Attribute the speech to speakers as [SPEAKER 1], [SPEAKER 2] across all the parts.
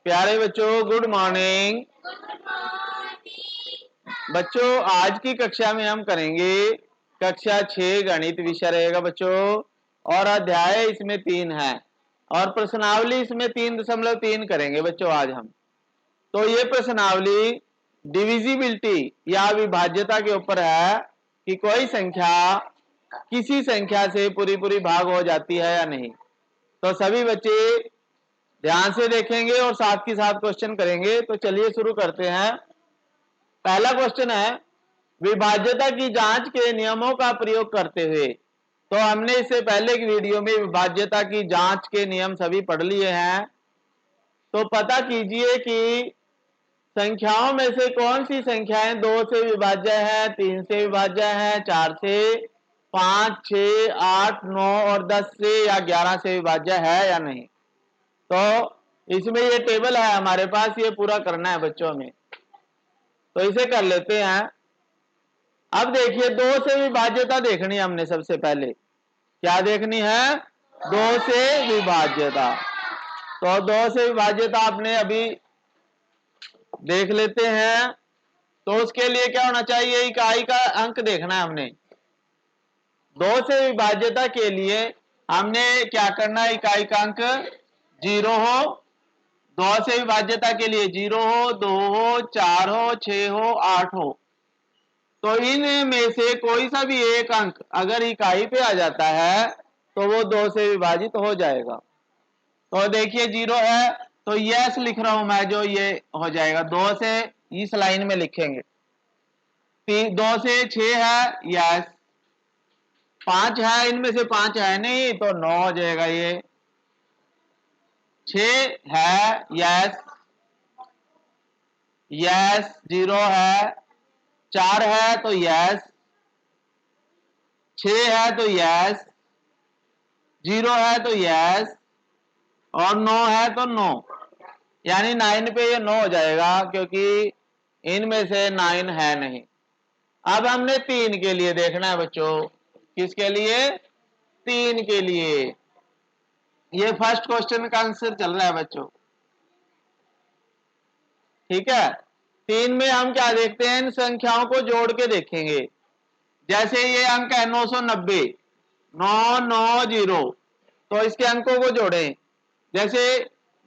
[SPEAKER 1] प्यारे बच्चों, good morning. बच्चों, आज की कक्षा में हम करेंगे कक्षा 6 गणित विषय रहेगा बच्चों। और अध्याय इसमें 3 है और प्रश्नावली इसमें 3.3 करेंगे बच्चों आज हम। तो ये प्रश्नावली डिविजिबिलिटी या विभाज्यता के ऊपर है कि कोई संख्या किसी संख्या से पूरी पूरी भाग हो जाती है या नहीं। तो सभी बच्चे ध्यान से देखेंगे और साथ के साथ क्वेश्चन करेंगे। तो चलिए शुरू करते हैं। पहला क्वेश्चन है, विभाज्यता की जांच के नियमों का प्रयोग करते हुए। तो हमने इससे पहले की वीडियो में विभाज्यता की जांच के नियम सभी पढ़ लिए हैं। तो पता कीजिए कि संख्याओं में से कौन सी संख्याएं 2 से विभाज्य है, 3 से विभाज्य है, 4 से, 5, 6, 8, 9 और 10 से या 11 से विभाज्य है या नहीं। तो इसमें ये टेबल है हमारे पास, ये पूरा करना है बच्चों में। तो इसे कर लेते हैं। अब देखिए, 2 से विभाज्यता देखनी है हमने। सबसे पहले क्या देखनी है? 2 से विभाज्यता। तो 2 से विभाज्यता आपने अभी देख लेते हैं। तो उसके लिए क्या होना चाहिए? इकाई का अंक देखना है हमने। 2 से विभाज्यता के लिए हमने क्या करना है? इकाई का अंक 0 हो। 2 से विभाज्यता के लिए 0 हो, 2 हो, 4 हो, 6 हो, 8 हो। तो इन में से कोई सा भी एक अंक अगर इकाई पे आ जाता है तो वो 2 से विभाजित हो जाएगा। तो देखिए 0 है तो यस लिख रहा हूं मैं, जो ये हो जाएगा। 2 से इस लाइन में लिखेंगे। 2 से 6 है, यस। 5 है, इनमें से 5 है नहीं तो 9 हो जाएगा ये। 6 है, यस यस। 0 है, 4 है तो यस, 6 है तो यस, 0 है तो यस और 9 है तो नो। यानी 9 पे ये 9 हो जाएगा क्योंकि इनमें से 9 है नहीं। अब हमने 3 के लिए देखना है बच्चों। किसके लिए? 3 के लिए। ये फर्स्ट क्वेश्चन का आंसर चल रहा है बच्चों, ठीक है। 3 में हम क्या देखते हैं? इन संख्याओं को जोड़ के देखेंगे। जैसे ये अंक है 990, 990, तो इसके अंकों को जोड़ें। जैसे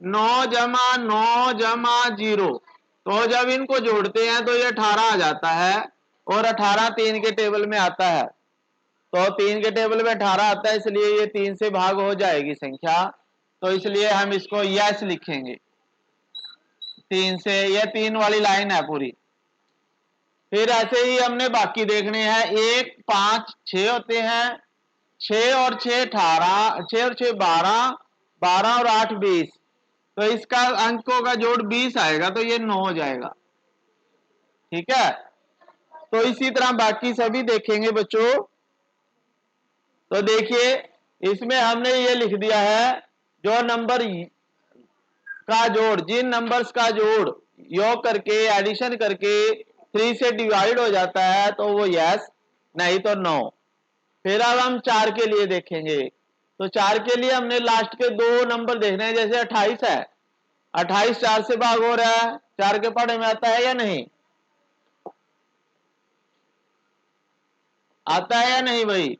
[SPEAKER 1] 9 जमा 9 जमा 0, तो जब इनको जोड़ते हैं तो ये 18 आ जाता है और 18 3 के टेबल में आता है। तो 3 के टेबल में 18 आता है, इसलिए ये 3 से भाग हो जाएगी संख्या। तो इसलिए हम इसको यस लिखेंगे। 3 से, ये 3 वाली लाइन है पूरी। फिर ऐसे ही हमने बाकी देखने हैं। 1, 5, 6 होते हैं। 6 और 6 18, 6 और 6 12, 12 और 8 20। तो इसका अंकों का जोड़ 20 आएगा तो ये 9 हो जाएगा, ठीक है। तो इसी तरह बाकी सभी देखेंगे बच्चों। तो देखिए, इसमें हमने ये लिख दिया है, जो नंबर का जोड़, जिन नंबर्स का जोड़ योग करके एडिशन करके 3 से डिवाइड हो जाता है तो वो यस, नहीं तो नो। फिर अब हम 4 के लिए देखेंगे। तो 4 के लिए हमने लास्ट के 2 नंबर देखने हैं। जैसे 28 है, 28 4 से भाग हो रहा है, 4 के पढ़े में आता है या नहीं? आता है या नहीं भाई?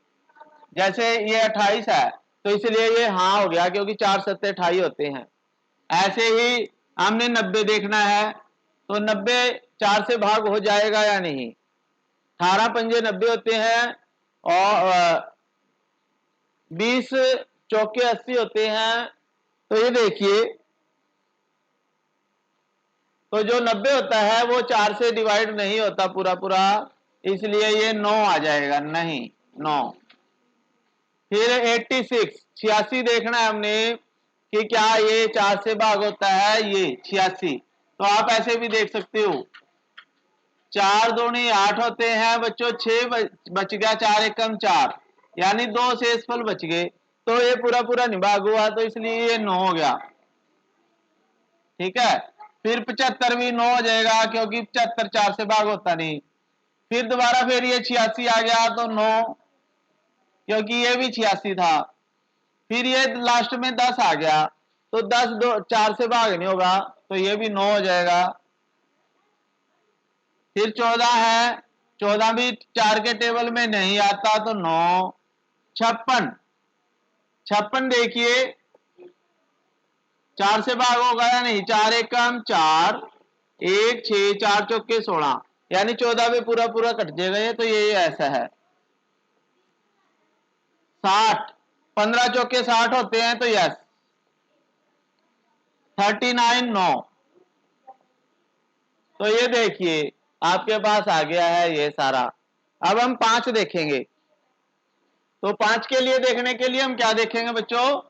[SPEAKER 1] जैसे ये 28 है तो इसलिए ये हाँ हो गया, क्योंकि 4 7 28 होते हैं। ऐसे ही हमने 90 देखना है। तो 90 4 से भाग हो जाएगा या नहीं? 18 पंजे 90 होते हैं और 20 चौके 80 होते हैं। तो ये देखिए, तो जो 90 होता है वो 4 से डिवाइड नहीं होता पूरा पूरा, इसलिए ये 9 आ जाएगा, नहीं 9। फिर 86 86 देखना है हमने कि क्या ये 4 से भाग होता है, ये 86। तो आप ऐसे भी देख सकते हो। 4 दूनी 8 होते हैं बच्चों, 6 बच गया, 4 एकम 4, यानी 2 शेषफल बच गए। तो ये पूरा पूरा नहीं भाग हुआ, तो इसलिए ये 9 हो गया, ठीक है। फिर 75 भी 9 हो जाएगा क्योंकि 75 4 से भाग होता नहीं। फिर दोबारा फिर ये 86 आ गया तो 9, क्योंकि ये भी 86 था। फिर ये लास्ट में 10 आ गया तो 10 4 से भाग नहीं होगा, तो ये भी 9 हो जाएगा। फिर 14 है, 14 भी 4 के टेबल में नहीं आता तो 9। 56, 56 देखिए 4 से भाग होगा या नहीं, 4 एक कम 4, 1 6, 4 चौके 16, यानी 14 पे पूरा पूरा कट जाएगा ये, तो ये ऐसा है। 60, 15 चौके 60 होते हैं तो यस। 39 9, तो ये देखिए आपके पास आ गया है ये सारा। अब हम 5 देखेंगे, तो 5 के लिए देखने के लिए हम क्या देखेंगे बच्चों,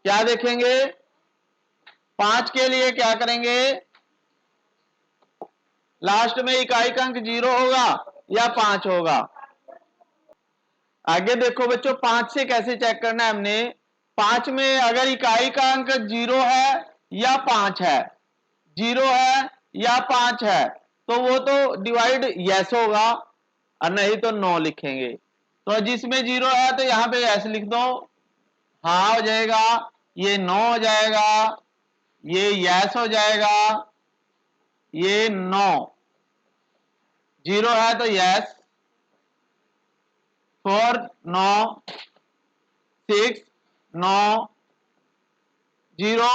[SPEAKER 1] क्या देखेंगे, 5 के लिए क्या करेंगे, लास्ट में इकाई का अंक 0 होगा या 5 होगा। आगे देखो बच्चों 5 से कैसे चेक करना है हमने, 5 में अगर इकाई का अंक 0 है या 5 है, 0 है या 5 है, तो वो तो डिवाइड यस होगा, और नहीं तो नो लिखेंगे। तो जिसमें 0 है तो यहां पे यस लिख दो, हाँ हो जाएगा, ये नो हो जाएगा, ये यस हो जाएगा, ये नो। 0 है तो यस, 4 नो, 6 नो, 0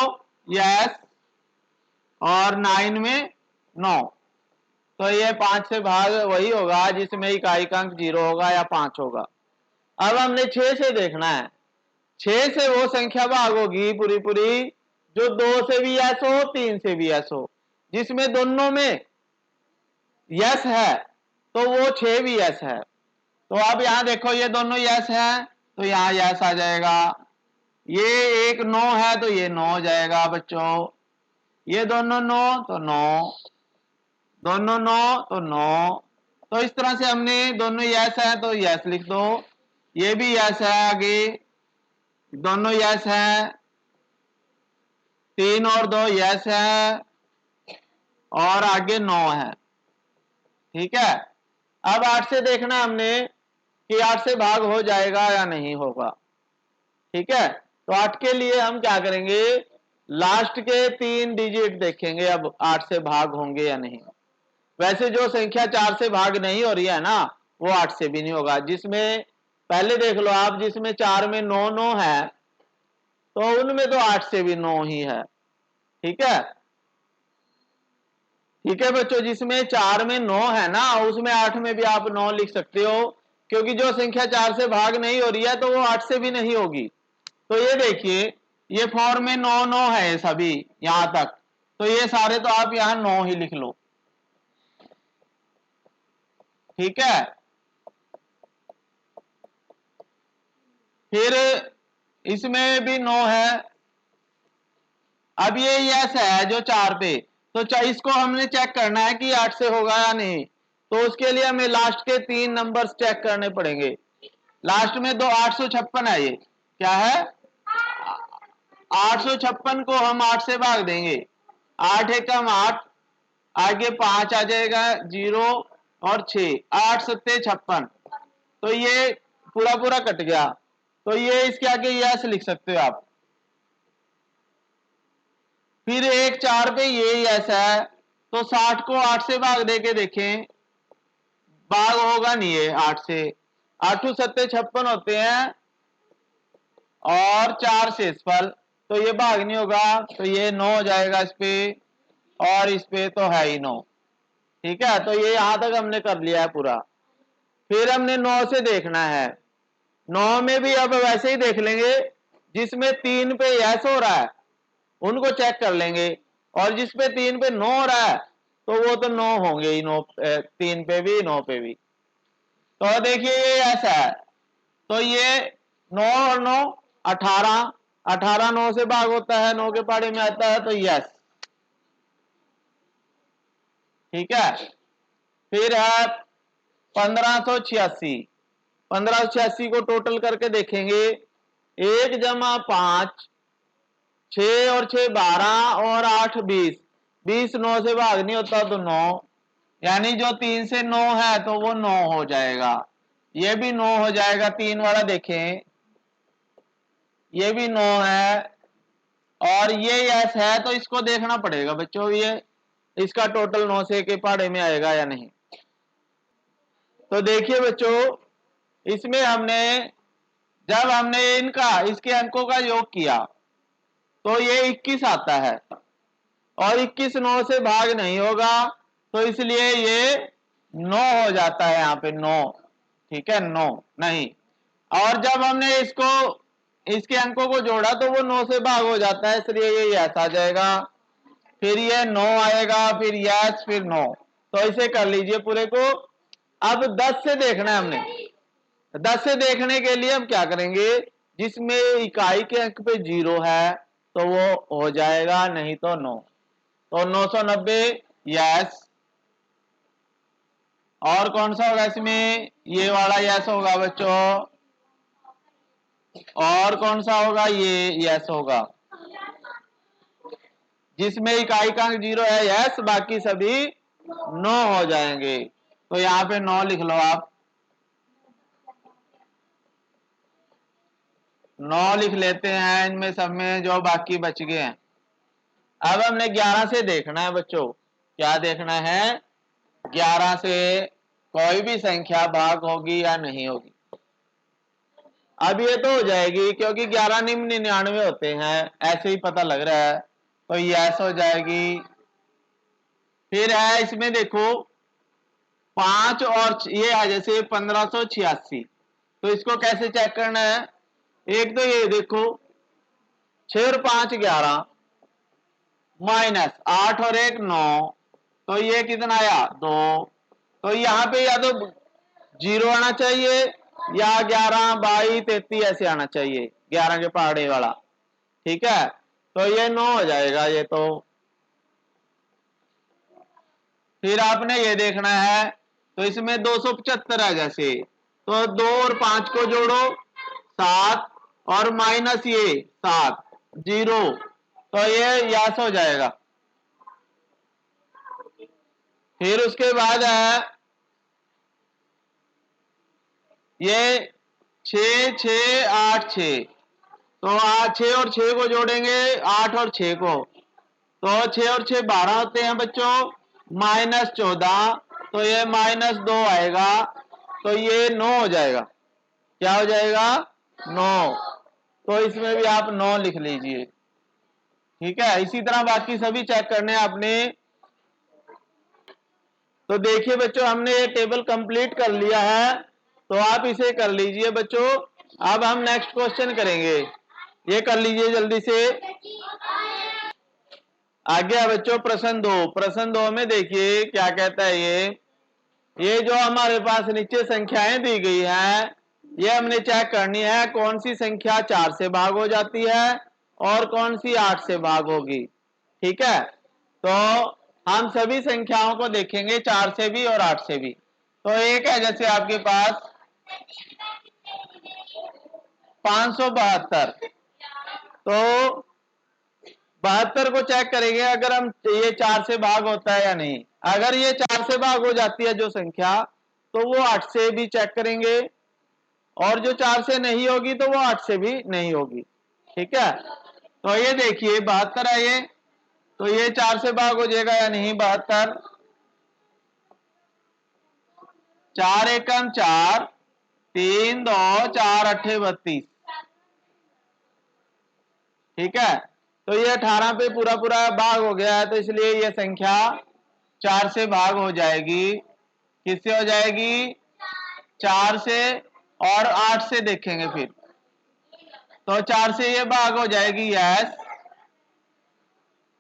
[SPEAKER 1] यस, और 9 में 9। तो ये 5 से भाग वही होगा जिसमें इकाई का अंक 0 होगा या 5 होगा। अब हमने 6 से देखना है, 6 से वो संख्या भाग होगी पूरी पूरी जो 2 से भी यस हो 3 से भी यस हो, जिसमें दोनों में यस है तो वो 6 भी यस है। तो अब यहां देखो ये दोनों यस है तो यहां यस आ जाएगा, ये एक 9 है तो ये 9 हो जाएगा बच्चों, ये दोनों 9 तो 9, दोनों 9 तो 9। तो इस तरह से हमने दोनों यस है तो यस लिख दो, ये भी यस है, आगे दोनों यस है, 3 और 2 यस है, और आगे 9 है। ठीक है, अब 8 से देखना हमने कि 8 से भाग हो जाएगा या नहीं होगा। ठीक है, तो 8 के लिए हम क्या करेंगे, लास्ट के 3 डिजिट देखेंगे अब 8 से भाग होंगे या नहीं। वैसे जो संख्या 4 से भाग नहीं हो रही है ना, वो 8 से भी नहीं होगा। जिसमें पहले देख लो आप, जिसमें 4 में 9 9 है तो उनमें तो 8 से भी 9 ही है। ठीक है, ठीक है बच्चों, जिसमें 4 में 9 है ना उसमें 8 में भी आप 9 लिख सकते हो, क्योंकि जो संख्या 4 से भाग नहीं हो रही है तो वो 8 से भी नहीं होगी। तो ये देखिए ये 4 में 9 9 है सभी यहां तक, तो ये सारे तो आप यहां 9 ही लिख लो। ठीक है, फिर इसमें भी 9 है। अब ये यस है जो 4 पे, तो इसको हमने चेक करना है कि 8 से होगा या नहीं, तो उसके लिए हमें लास्ट के 3 नंबर्स चेक करने पड़ेंगे। लास्ट में 856 है, ये क्या है, 856 को हम 8 से भाग देंगे, 8 एकम 8, आगे 5 आ जाएगा 0 और 6, 8 सत्ते 56, तो ये पूरा पूरा कट गया, तो ये इसके आगे यस लिख सकते हो आप। फिर 1 4 पे ये यस है, तो 60 को 8 से भाग दे के देखें, भाग होगा नहीं है 8 से, 8 सत्ते 56 होते हैं और 4 शेषफल, तो ये भाग नहीं होगा, तो ये 9 हो जाएगा इस पे, और इस पे तो है ही 9। ठीक है, तो ये यहां तक हमने कर लिया है पूरा। फिर हमने 9 से देखना है, 9 में भी अब वैसे ही देख लेंगे, जिसमें 3 पे यस हो रहा है उनको चेक कर लेंगे, और जिसपे 3 पे 9 हो रहा है तो वो तो 9 होंगे ही, 9 3 पे भी 9 पे भी। तो देखिए ये ऐसा है, तो ये 9 और 9 18, 18 9 से भाग होता है, 9 के पहाड़े में आता है तो यस। ठीक है, फिर है 1586, 1586 को टोटल करके देखेंगे, 1 जमा 5, 6 और 6 12 और 8 20, 20 9 से भाग नहीं होता तो 9, यानी जो 3 से 9 है तो वो 9 हो जाएगा, ये भी 9 हो जाएगा। 3 वाला देखें, ये भी 9 है, और ये यस है तो इसको देखना पड़ेगा बच्चों, ये इसका टोटल 9 से के पहाड़े में आएगा या नहीं। तो देखिए बच्चों, इसमें हमने जब हमने इसके अंकों का योग किया तो ये 21 आता है, और 21 9 से भाग नहीं होगा, तो इसलिए ये 9 हो जाता है यहाँ पे 9। ठीक है, 9 नहीं। और जब हमने इसके अंकों को जोड़ा तो वो 9 से भाग हो जाता है, इसलिए ये यस आ जाएगा। फिर ये 9 आएगा, फिर यस, फिर 9। तो इसे कर लीजिए पूरे को। अब 10 से देखना है हमने। 10 से देखने के लिए हम क्या करेंगे, जिसमें इकाई के अंक पे 0 है तो वो हो जाएगा, नहीं तो 9। तो 990 यस। और कौन सा होगा इसमें, ये वाला यस होगा बच्चों। और कौन सा होगा, ये यस होगा। जिसमें इकाई का अंक 0 है यस, बाकी सभी 9 हो जाएंगे। तो यहाँ पे 9 लिख लो आप। 9 लिख लेते हैं इनमें सब में जो बाकी बच गए हैं। अब हमने 11 से देखना है बच्चों। क्या देखना है, 11 से कोई भी संख्या भाग होगी या नहीं होगी। अब ये तो हो जाएगी, क्योंकि 11 निम्न 99 होते हैं, ऐसे ही पता लग रहा है, तो यस हो जाएगी। फिर है इसमें देखो 5 और ये है जैसे 1586, तो इसको कैसे चेक करना है। एक तो ये देखो 6 और 5 11, माइनस 8 और 1 9, तो ये कितना आया 2। तो यहाँ पे या तो 0 आना चाहिए या 11 22 33 ऐसे आना चाहिए, 11 के पहाड़े वाला। ठीक है, तो ये 9 हो जाएगा ये तो। फिर आपने ये देखना है, तो इसमें 275 है जैसे, तो 2 और 5 को जोड़ो 7, और माइनस ये 7 0, तो ये यस हो जाएगा। फिर उसके बाद है ये 6 6 8 6, तो 6 और 6 को जोड़ेंगे 8 और 6 को, तो 6 और 6 12 होते हैं बच्चों, माइनस 14, तो ये माइनस 2 आएगा, तो ये 9 हो जाएगा। क्या हो जाएगा 9। तो इसमें भी आप 9 लिख लीजिए। ठीक है, इसी तरह बाकी सभी चेक करने हैं आपने। तो देखिए बच्चों, हमने ये टेबल कंप्लीट कर लिया है, तो आप इसे कर लीजिए बच्चों। अब हम नेक्स्ट क्वेश्चन करेंगे, ये कर लीजिए जल्दी से। आगे है बच्चों प्रश्न 2। प्रश्न 2 में देखिए क्या कहता है। ये जो हमारे पास नीचे संख्याएं दी गई हैं, ये हमने चेक करनी है कौन सी संख्या 4 से भाग हो जाती है और कौन सी 8 से भाग होगी। ठीक है, तो हम सभी संख्याओं को देखेंगे, 4 से भी और 8 से भी। तो एक है जैसे आपके पास 572, तो 72 को चेक करेंगे अगर हम ये 4 से भाग होता है या नहीं। अगर ये 4 से भाग हो जाती है जो संख्या, तो वो 8 से भी चेक करेंगे, और जो 4 से नहीं होगी तो वो 8 से भी नहीं होगी। ठीक है, तो ये देखिए 72 है ये, तो ये 4 से भाग हो जाएगा या नहीं 72। 4 एकम 4, 3 2 4 8 32। ठीक है, तो ये 18 पे पूरा पूरा भाग हो गया है, तो इसलिए ये संख्या 4 से भाग हो जाएगी। किससे हो जाएगी, 4 से। और 8 से देखेंगे फिर, तो 4 से ये भाग हो जाएगी यस,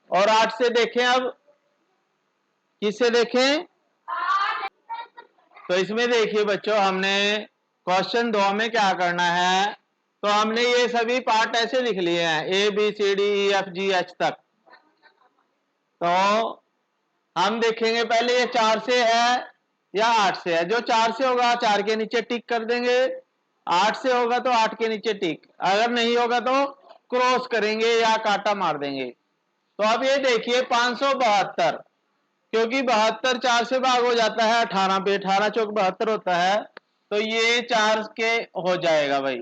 [SPEAKER 1] और 8 से देखें अब, किससे देखें। तो इसमें देखिए बच्चों, हमने क्वेश्चन 2 में क्या करना है, तो हमने ये सभी पार्ट ऐसे लिख लिए हैं A B C D E F G H तक। तो हम देखेंगे पहले ये 4 से है या 8 से है। जो 4 से होगा 4 के नीचे टिक कर देंगे, 8 से होगा तो 8 के नीचे टिक, अगर नहीं होगा तो क्रॉस करेंगे या काटा मार देंगे। तो अब ये देखिए 572, क्योंकि 72 4 से भाग हो जाता है 18 पे, 18 चौक 72 होता है, तो ये 4 के हो जाएगा भाई।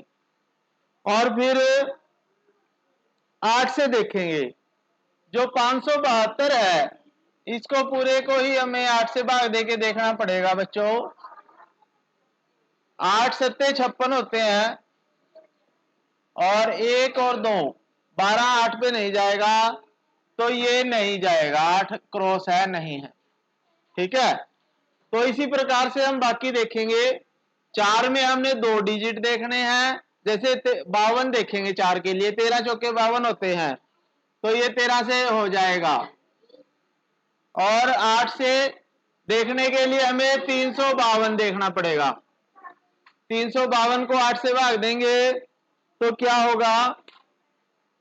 [SPEAKER 1] और फिर 8 से देखेंगे। जो 572 है इसको पूरे को ही हमें 8 से भाग देके देखना पड़ेगा बच्चों। 8 सत्ते 56 होते हैं और 1 और 2 12 8 पे नहीं जाएगा, तो ये नहीं जाएगा, 8 क्रॉस है, नहीं है। ठीक है, तो इसी प्रकार से हम बाकी देखेंगे। 4 में हमने 2 डिजिट देखने हैं, जैसे 52 देखेंगे 4 के लिए, 13 चौके 52 होते हैं, तो ये 13 से हो जाएगा। और 8 से देखने के लिए हमें 352 देखना पड़ेगा। 352 को 8 से भाग देंगे तो क्या होगा,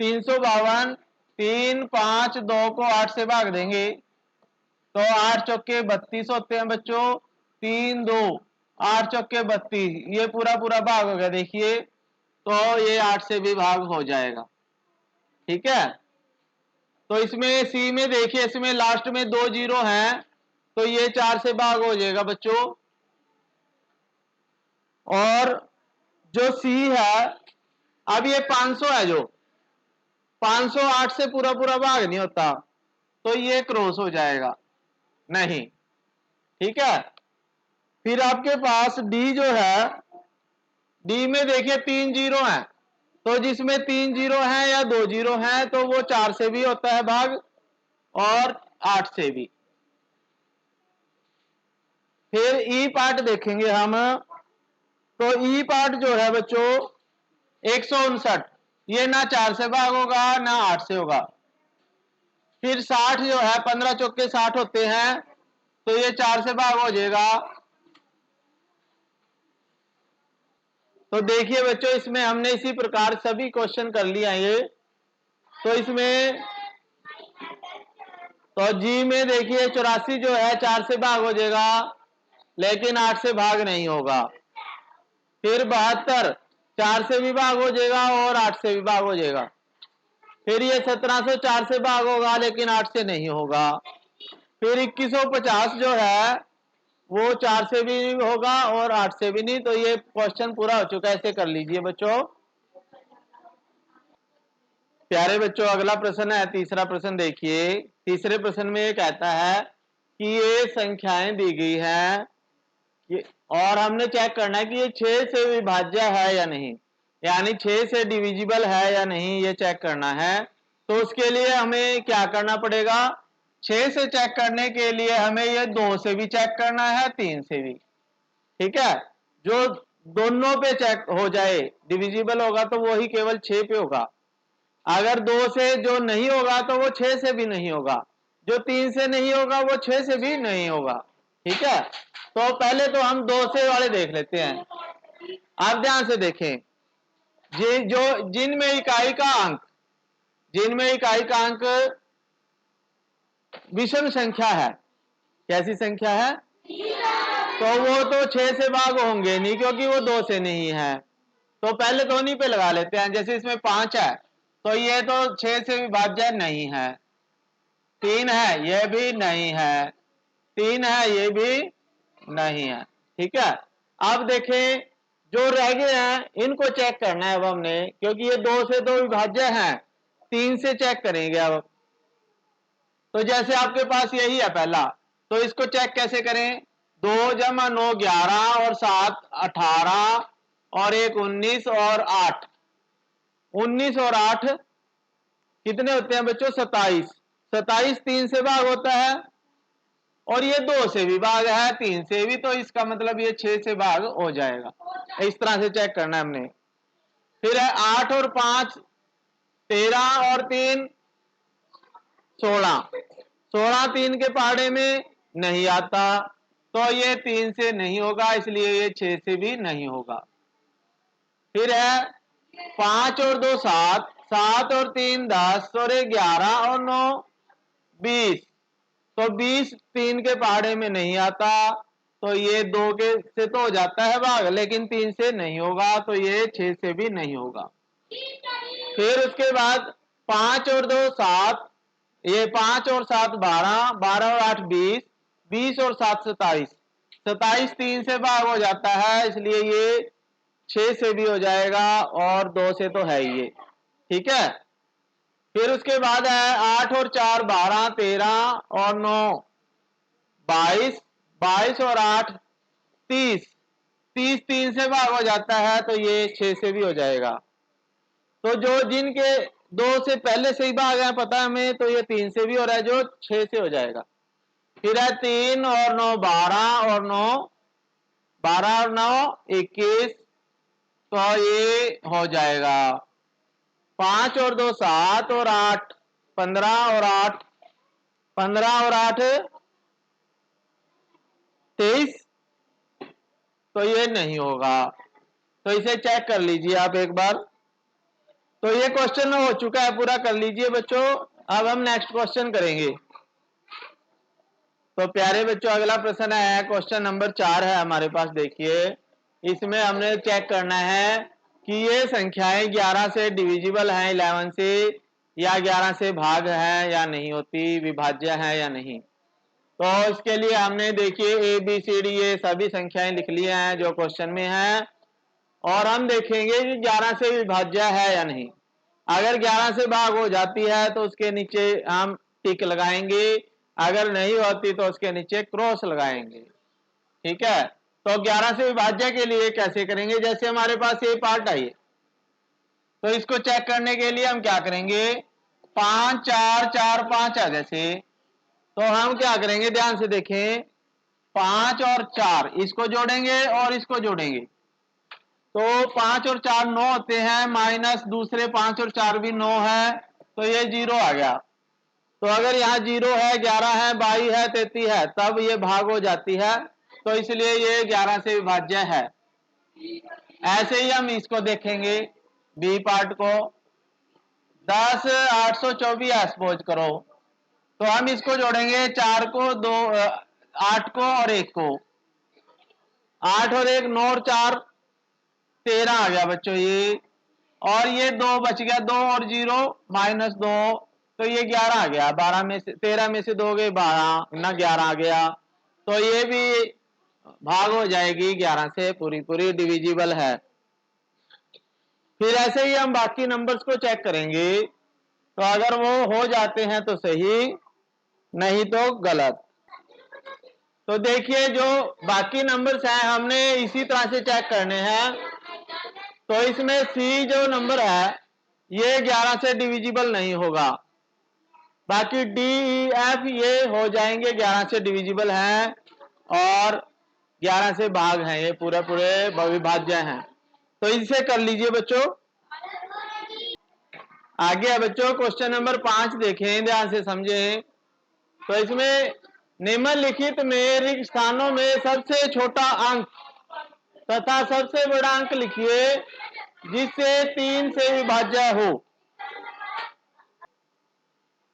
[SPEAKER 1] 352 3 5 2 को 8 से भाग देंगे तो 8 चौके 32 होते हैं बच्चों। 3 2 8 चौके 32, ये पूरा पूरा भाग हो गया देखिए, तो ये 8 से भी भाग हो जाएगा। ठीक है, तो इसमें सी में देखिए, इसमें लास्ट में 2 जीरो हैं, तो ये 4 से भाग हो जाएगा बच्चों। और जो सी है, अब ये 500 है, जो 508 से पूरा पूरा भाग नहीं होता, तो ये क्रॉस हो जाएगा, नहीं। ठीक है, फिर आपके पास डी जो है, डी में देखिए 3 जीरो है, तो जिसमें 3 जीरो है या 2 जीरो है तो वो 4 से भी होता है भाग और 8 से भी। फिर ई पार्ट देखेंगे हम, तो ई पार्ट जो है बच्चों 159, ये ना 4 से भाग होगा ना 8 से होगा। फिर 60 जो है 15 चौके 60 होते हैं, तो ये 4 से भाग हो जाएगा। तो देखिए बच्चों, इसमें हमने इसी प्रकार सभी क्वेश्चन कर लिया ये। तो इसमें तो जी में देखिए 84 जो है 4 से भाग हो जाएगा, लेकिन 8 से भाग नहीं होगा। फिर 72 4 से भी भाग हो जाएगा और 8 से भी भाग हो जाएगा। फिर ये 1704 से भाग होगा, लेकिन 8 से नहीं होगा। फिर 2150 जो है वो 4 से भी होगा और 8 से भी नहीं। तो ये क्वेश्चन पूरा हो चुका है, ऐसे कर लीजिए बच्चों। प्यारे बच्चों, अगला प्रश्न है, तीसरा प्रश्न देखिए। तीसरे प्रश्न में ये कहता है कि ये संख्याएं दी गई हैं और हमने चेक करना है कि ये 6 से विभाज्य है या नहीं, यानी 6 से डिविजिबल है या नहीं, ये चेक करना है। तो उसके लिए हमें क्या करना पड़ेगा, 6 से चेक करने के लिए हमें ये 2 से भी चेक करना है, 3 से भी। ठीक है, जो दोनों पे चेक हो जाए, डिविजिबल होगा तो वो ही केवल 6 पे होगा। अगर 2 से जो नहीं होगा तो वो 6 से भी नहीं होगा, जो 3 से नहीं होगा वो 6 से भी नहीं होगा। ठीक है, तो पहले तो हम 2 से वाले देख लेते हैं। आप ध्यान से देखें, जो जिनमें इकाई का अंक, जिनमें इकाई का अंक विषम संख्या है, कैसी संख्या है, तो वो तो 6 से भाग होंगे नहीं, क्योंकि वो 2 से नहीं है। तो पहले दोनों पे लगा लेते हैं। जैसे इसमें 5 है, तो ये तो 6 से विभाज्य नहीं है। 3 है, ये भी नहीं है। 3 है, ये भी नहीं है। ठीक है, अब देखें जो रह गए हैं इनको चेक करना है अब हमने, क्योंकि ये 2 से तो विभाज्य हैं, 3 से चेक करेंगे अब। तो जैसे आपके पास यही है पहला, तो इसको चेक कैसे करें, 2 जमा 9 11 और 7 18 और 1 19 और 8, 19 और 8 कितने होते हैं बच्चों, 27। 27 3 से भाग होता है और ये 2 से भी भाग है, 3 से भी, तो इसका मतलब ये 6 से भाग हो जाएगा। इस तरह से चेक करना है हमने। फिर है 8 और 5 13 और 3 16, 16 3 के पहाड़े में नहीं आता, तो ये 3 से नहीं होगा, इसलिए ये 6 से भी नहीं होगा। फिर है 5 और 2 7, 7 और 3 10 और 1 11 और 9 20, तो 20 3 के पहाड़े में नहीं आता, तो ये 2 के से तो हो जाता है भाग, लेकिन 3 से नहीं होगा, तो ये 6 से भी नहीं होगा। फिर उसके बाद 5 और 2 7, ये 5 और 7 12, 12 और 8 20, 20 और 7 27, 27 3 से भाग हो जाता है, इसलिए ये 6 से भी हो जाएगा और 2 से तो है ही ये। ठीक है, फिर उसके बाद है 8 और 4 12, 13 और 9 22, 22 और 8 30, 30 3 से भाग हो जाता है तो ये 6 से भी हो जाएगा। तो जो जिनके 2 से पहले से ही भाग है पता है हमें, तो ये 3 से भी हो रहा है जो 6 से हो जाएगा। फिर है 3 और 9 12 और 9 12 और 9 21, तो ये हो जाएगा 5 और 2 7 और 8 15 और 8 15 और 8 23, तो ये नहीं होगा। तो इसे चेक कर लीजिए आप एक बार। तो ये क्वेश्चन हो चुका है, पूरा कर लीजिए बच्चों। अब हम नेक्स्ट क्वेश्चन करेंगे। तो प्यारे बच्चों अगला प्रश्न है, क्वेश्चन नंबर 4 है हमारे पास। देखिए इसमें हमने चेक करना है कि ये संख्याएं 11 से डिविजिबल हैं 11 से, या 11 से भाग है या नहीं होती, विभाज्य है या नहीं। तो इसके लिए हमने देखिए ए बी सी डी ये सभी संख्याएं लिख ली हैं जो क्वेश्चन में है, और हम देखेंगे कि 11 से विभाज्य है या नहीं। अगर 11 से भाग हो जाती है तो उसके नीचे हम टिक लगाएंगे, अगर नहीं होती तो उसके नीचे क्रॉस लगाएंगे। ठीक है, तो 11 से विभाज्य के लिए कैसे करेंगे, जैसे हमारे पास ये पार्ट आई, तो इसको चेक करने के लिए हम क्या करेंगे, 5 4 4 5 है जैसे, तो हम क्या करेंगे ध्यान से देखें, 5 और 4 इसको जोड़ेंगे और इसको जोड़ेंगे, तो 5 और 4 9 होते हैं, माइनस दूसरे 5 और 4 भी 9 है, तो ये 0 आ गया। तो अगर यहाँ 0 है 11 है 22 है 33 है तब ये भाग हो जाती है, तो इसलिए ये 11 से विभाज्य है। ऐसे ही हम इसको देखेंगे बी पार्ट को, 10 824 सपोज करो, तो हम इसको जोड़ेंगे 4 को 2 8 को और 1 को, 8 और 1 9 और 4 13 आ गया बच्चों ये, और ये 2 बच गया, 2 और 0 माइनस 2, तो ये 11 आ गया। 12 में से 13 में से 2 गए 12 ना 11 आ गया, तो ये भी भाग हो जाएगी 11 से, पूरी पूरी डिविजिबल है। फिर ऐसे ही हम बाकी नंबर्स को चेक करेंगे, तो अगर वो हो जाते हैं तो सही, नहीं तो गलत। तो देखिए जो बाकी नंबर्स हैं हमने इसी तरह से चेक करने हैं। तो इसमें सी जो नंबर है ये 11 से डिविजिबल नहीं होगा, बाकी डी ई एफ ये हो जाएंगे 11 से डिविजिबल हैं और 11 से भाग हैं, ये पूरे पूरे विभाज्य हैं। तो इसे कर लीजिए बच्चों। आगे है बच्चों क्वेश्चन नंबर 5 देखें, ध्यान से समझें। तो इसमें निम्नलिखित में रिक्त स्थानों में सबसे छोटा अंक तथा सबसे बड़ा अंक लिखिए जिससे 3 से विभाज्य हो।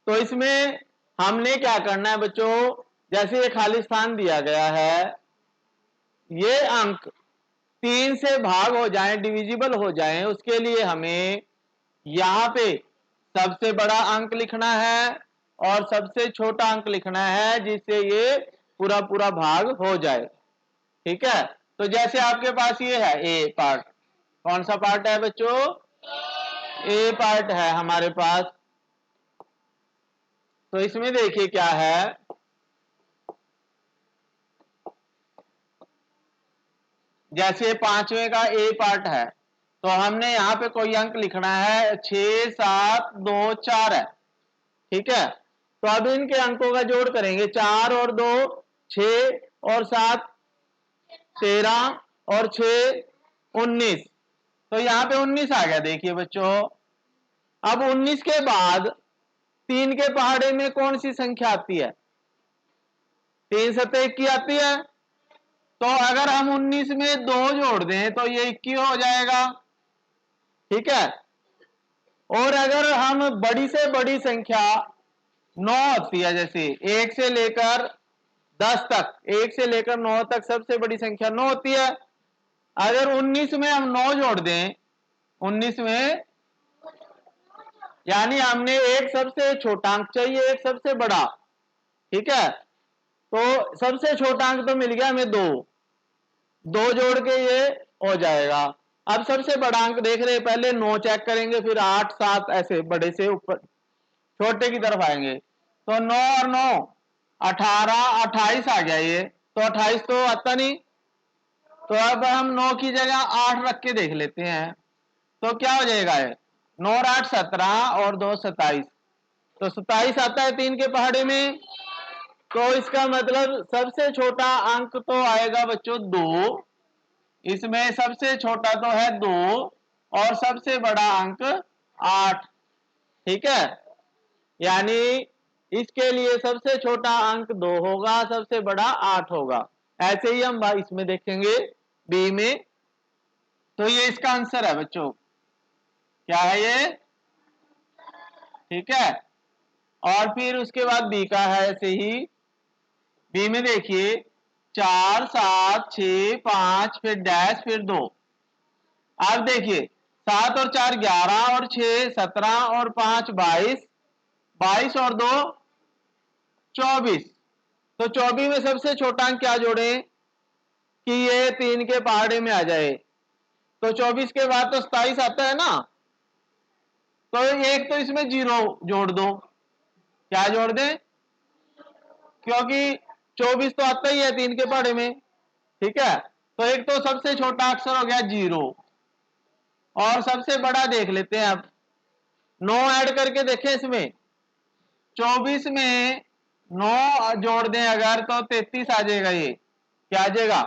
[SPEAKER 1] तो इसमें हमने क्या करना है बच्चों, जैसे ये खाली स्थान दिया गया है, ये अंक 3 से भाग हो जाएं, डिविजिबल हो जाएं, उसके लिए हमें यहां पे सबसे बड़ा अंक लिखना है और सबसे छोटा अंक लिखना है जिससे ये पूरा पूरा भाग हो जाए। ठीक है, तो जैसे आपके पास ये है ए पार्ट, कौन सा पार्ट है बच्चों, ए पार्ट है हमारे पास। तो इसमें देखिए क्या है, जैसे 5वें का ए पार्ट है, तो हमने यहां पे कोई अंक लिखना है, 6 7 2 4 है। ठीक है, तो अब इनके अंकों का जोड़ करेंगे, 4 और 2 6 और 7 13 और 6 19, तो यहाँ पे 19 आ गया। देखिए बच्चों अब 19 के बाद 3 के पहाड़े में कौन सी संख्या आती है, 3 सत्ते 21 आती है, तो अगर हम 19 में 2 जोड़ दें तो ये 21 हो जाएगा। ठीक है, और अगर हम बड़ी से बड़ी संख्या 9 होती है, जैसे 1 से लेकर 10 तक, 1 से लेकर 9 तक सबसे बड़ी संख्या 9 होती है, अगर 19 में हम 9 जोड़ दें, 19 में यानी हमने एक सबसे छोटा अंक चाहिए एक सबसे बड़ा। ठीक है, तो सबसे छोटा अंक तो मिल गया हमें 2, 2 जोड़ के ये हो जाएगा। अब सबसे बड़ा अंक देख रहे हैं, पहले 9 चेक करेंगे फिर 8 7 ऐसे बड़े से ऊपर छोटे की तरफ आएंगे तो 9 और 9 18, 28 आ गया ये, तो 28 तो आता नहीं, तो अब हम 9 की जगह 8 रख के देख लेते हैं, तो क्या हो जाएगा ये 9 और 8 17 और 2 27, तो 27 आता है 3 के पहाड़े में। तो इसका मतलब सबसे छोटा अंक तो आएगा बच्चों 2, इसमें सबसे छोटा तो है 2 और सबसे बड़ा अंक 8, ठीक है। यानी इसके लिए सबसे छोटा अंक 2 होगा, सबसे बड़ा 8 होगा। ऐसे ही हम इसमें देखेंगे बी में, तो ये इसका आंसर है बच्चों, क्या है ये, ठीक है। और फिर उसके बाद बी का है ऐसे ही, बी में देखिए 4 7 6 5 फिर डैश फिर 2। अब देखिए 7 और 4 11 और 6 17 और 5 22, 22 और 2 24, तो 24 में सबसे छोटा अंक क्या जोड़े कि ये 3 के पहाड़े में आ जाए, तो 24 के बाद तो 27 आता है ना, तो एक तो इसमें 0 जोड़ दो, क्या जोड़ दें, क्योंकि 24 तो आता ही है 3 के पहाड़े में, ठीक है। तो एक तो सबसे छोटा अक्षर हो गया 0, और सबसे बड़ा देख लेते हैं अब, 9 ऐड करके देखें इसमें, 24 में 9 जोड़ दें अगर तो 33 आ जाएगा, ये क्या आ जाएगा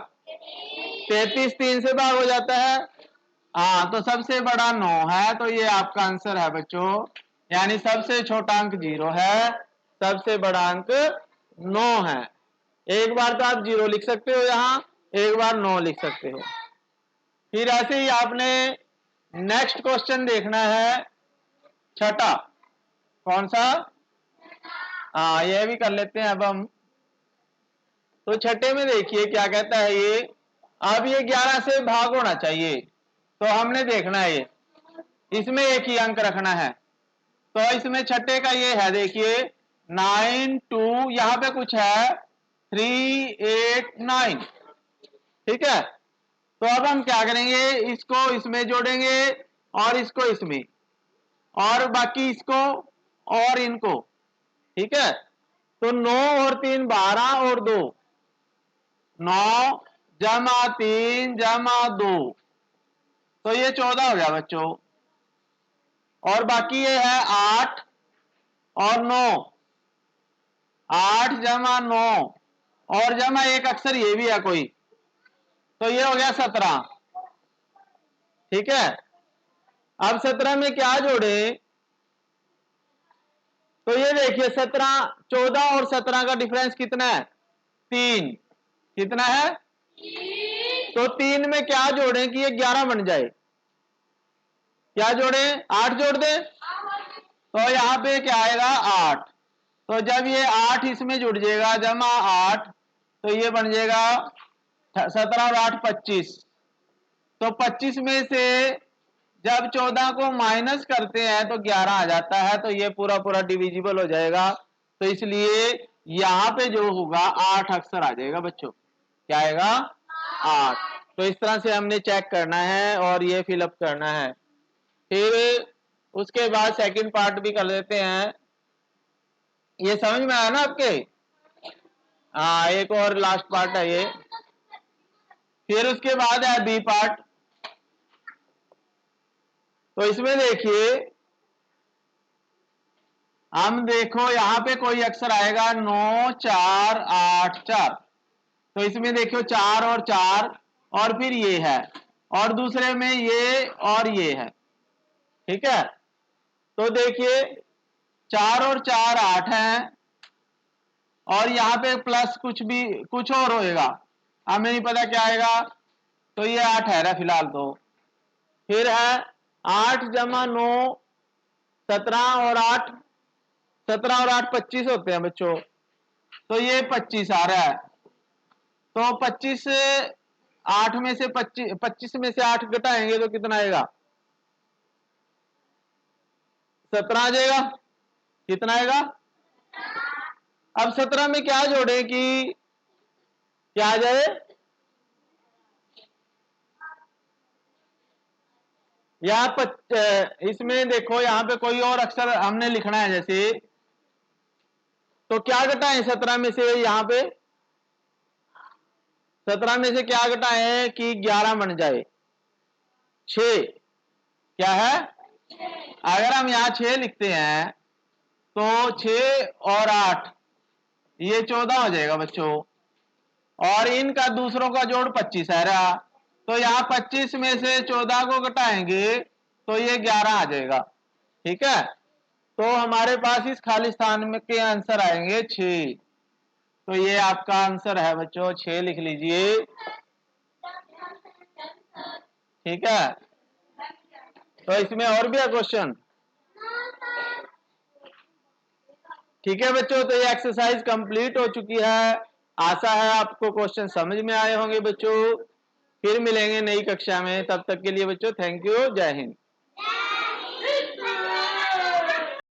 [SPEAKER 1] 33, 3 से भाग हो जाता है, हाँ, तो सबसे बड़ा 9 है, तो ये आपका आंसर है बच्चों, यानी सबसे छोटा अंक 0 है, सबसे बड़ा अंक 9 है। एक बार तो आप 0 लिख सकते हो यहां, एक बार 9 लिख सकते हो। फिर ऐसे ही आपने नेक्स्ट क्वेश्चन देखना है छठा, कौन सा, हाँ यह भी कर लेते हैं अब हम। तो छठे में देखिए क्या कहता है ये, अब ये 11 से भाग होना चाहिए, तो हमने देखना है ये, इसमें एक ही अंक रखना है, तो इसमें छठे का ये है देखिए 9 2, यहां पे कुछ है 3 8 9, ठीक है। तो अब हम क्या करेंगे, इसको इसमें जोड़ेंगे और इसको इसमें, और बाकी इसको और इनको, ठीक है। तो 9 और 3 12 और 2, 9 जमा 3 जमा 2, तो ये 14 हो गया बच्चों, और बाकी ये है 8 और 9, 8 जमा 9 और जमा एक अक्षर ये भी है कोई, तो ये हो गया 17, ठीक है। अब 17 में क्या जोड़े, तो ये देखिए 17, 14 और 17 का डिफरेंस कितना है 3, कितना है, तो 3 में क्या जोड़े कि ये 11 बन जाए, क्या जोड़े 8 जोड़ दे, तो यहां पे क्या आएगा 8, तो जब ये 8 इसमें जुड़ जाएगा जमा 8, तो ये बन जाएगा 17 और 8 25, तो 25 में से जब 14 को माइनस करते हैं तो 11 आ जाता है, तो ये पूरा पूरा डिविजिबल हो जाएगा, तो इसलिए यहां पे जो होगा 8 अक्षर आ जाएगा बच्चों, क्या आएगा 8। तो इस तरह से हमने चेक करना है और ये फिलअप करना है। फिर उसके बाद सेकंड पार्ट भी कर लेते हैं, ये समझ में आया ना आपके, हाँ एक और लास्ट पार्ट है ये। फिर उसके बाद है बी पार्ट, तो इसमें देखिए हम देखो यहां पे कोई अक्षर आएगा 9 4 8 4, तो इसमें देखो 4 और 4 और फिर ये है, और दूसरे में ये और ये है, ठीक है। तो देखिए 4 और 4 8 है, और यहाँ पे प्लस कुछ भी कुछ और होएगा, हमें नहीं पता क्या आएगा, तो ये 8 है फिलहाल, तो फिर है 8 जमा 9 17 और 8, 17 और 8 25 होते हैं बच्चों, तो ये 25 आ रहा है, तो 25 8 में से 25 में से 8 घटाएंगे तो कितना आएगा 17 आ जाएगा, कितना आएगा, अब 17 में क्या जोड़े कि क्या आ जाए, 17 में इसमें देखो यहाँ पे कोई और अक्षर हमने लिखना है, जैसे तो क्या घटाएं 17 में से, यहाँ पे 17 में से क्या घटाएं कि 11 बन जाए, 6 क्या है, अगर हम यहाँ 6 लिखते हैं तो 6 और 8 ये 14 हो जाएगा बच्चों, और इनका दूसरों का जोड़ 25 है रहा, तो यहाँ 25 में से 14 को घटाएंगे तो ये 11 आ जाएगा। ठीक है, तो हमारे पास इस खाली स्थान में के आंसर आएंगे 6, तो ये आपका आंसर है बच्चों, 6 लिख लीजिए। ठीक है, तो इसमें और भी है क्वेश्चन। ठीक है बच्चों, तो ये एक्सरसाइज कंप्लीट हो चुकी है। आशा है आपको क्वेश्चन समझ में आए होंगे बच्चों। फिर मिलेंगे नई कक्षा में, तब तक के लिए बच्चों थैंक यू, जय हिंद।